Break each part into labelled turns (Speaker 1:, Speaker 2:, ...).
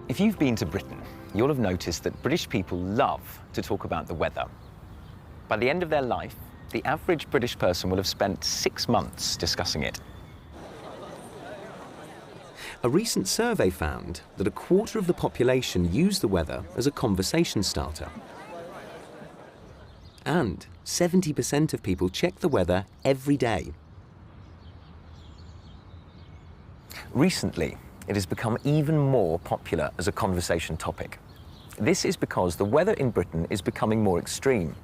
Speaker 1: If you've been to Britain, you'll have noticed that British people love to talk about the weather. By the end of their life, the average British person will have spent 6 months discussing it.
Speaker 2: A recent survey found that a quarter of the population use the weather as a conversation starter. And 70% of people check the weather every day.
Speaker 1: Recently, it has become even more popular as a conversation topic. This is because the weather in Britain is becoming more extreme.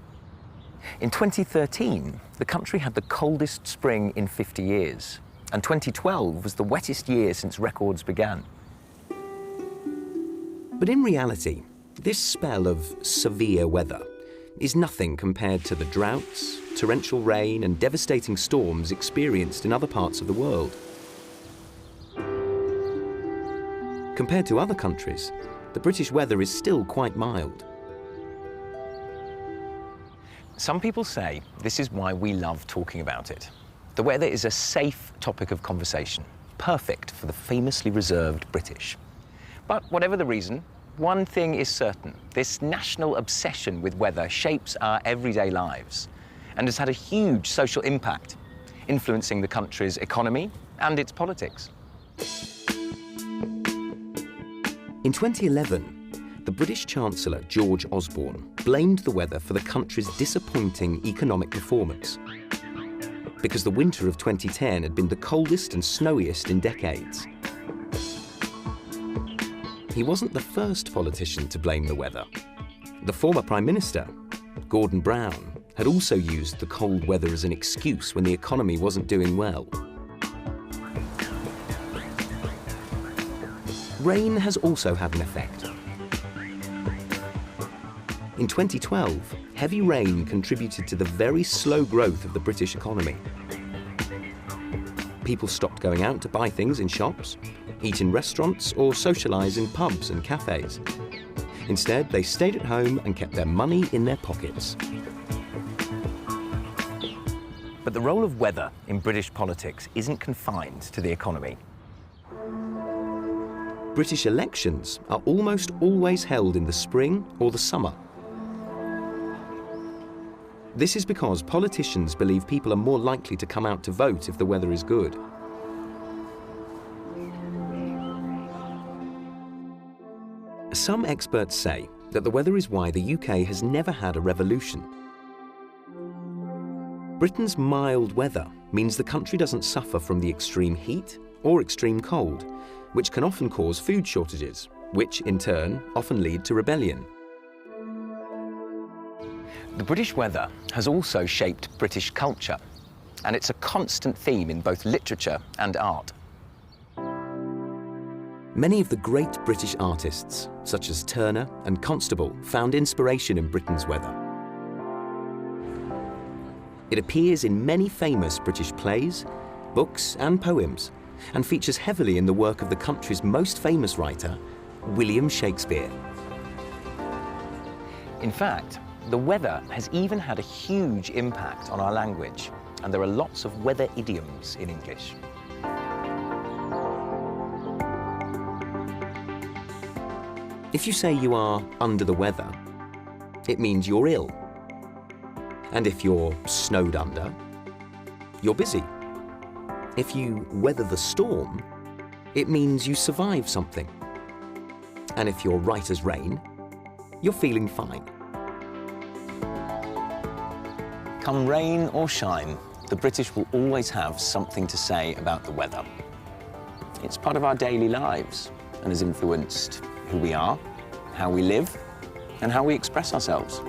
Speaker 1: In 2013, the country had the coldest spring in 50 years, and 2012 was the wettest year since records began.
Speaker 2: But in reality, this spell of severe weather is nothing compared to the droughts, torrential rain and devastating storms experienced in other parts of the world. Compared to other countries, the British weather is still quite mild.
Speaker 1: Some people say this is why we love talking about it. The weather is a safe topic of conversation, perfect for the famously reserved British. But whatever the reason, one thing is certain. This national obsession with weather shapes our everyday lives and has had a huge social impact, influencing the country's economy and its politics.
Speaker 2: In 2011, the British Chancellor, George Osborne, blamed the weather for the country's disappointing economic performance, because the winter of 2010 had been the coldest and snowiest in decades. He wasn't the first politician to blame the weather. The former Prime Minister, Gordon Brown, had also used the cold weather as an excuse when the economy wasn't doing well. Rain has also had an effect. In 2012, heavy rain contributed to the very slow growth of the British economy. People stopped going out to buy things in shops, eat in restaurants, or socialise in pubs and cafes. Instead, they stayed at home and kept their money in their pockets.
Speaker 1: But the role of weather in British politics isn't confined to the economy.
Speaker 2: British elections are almost always held in the spring or the summer. This is because politicians believe people are more likely to come out to vote if the weather is good. Some experts say that the weather is why the UK has never had a revolution. Britain's mild weather means the country doesn't suffer from the extreme heat or extreme cold, which can often cause food shortages, which in turn often lead to rebellion.
Speaker 1: The British weather has also shaped British culture, and it's a constant theme in both literature and art.
Speaker 2: Many of the great British artists, such as Turner and Constable, found inspiration in Britain's weather. It appears in many famous British plays, books and poems, and features heavily in the work of the country's most famous writer, William Shakespeare.
Speaker 1: In fact, the weather has even had a huge impact on our language, and there are lots of weather idioms in English.
Speaker 2: If you say you are under the weather, it means you're ill. And if you're snowed under, you're busy. If you weather the storm, it means you survive something. And if you're right as rain, you're feeling fine.
Speaker 1: Come rain or shine, the British will always have something to say about the weather. It's part of our daily lives and has influenced who we are, how we live, and how we express ourselves.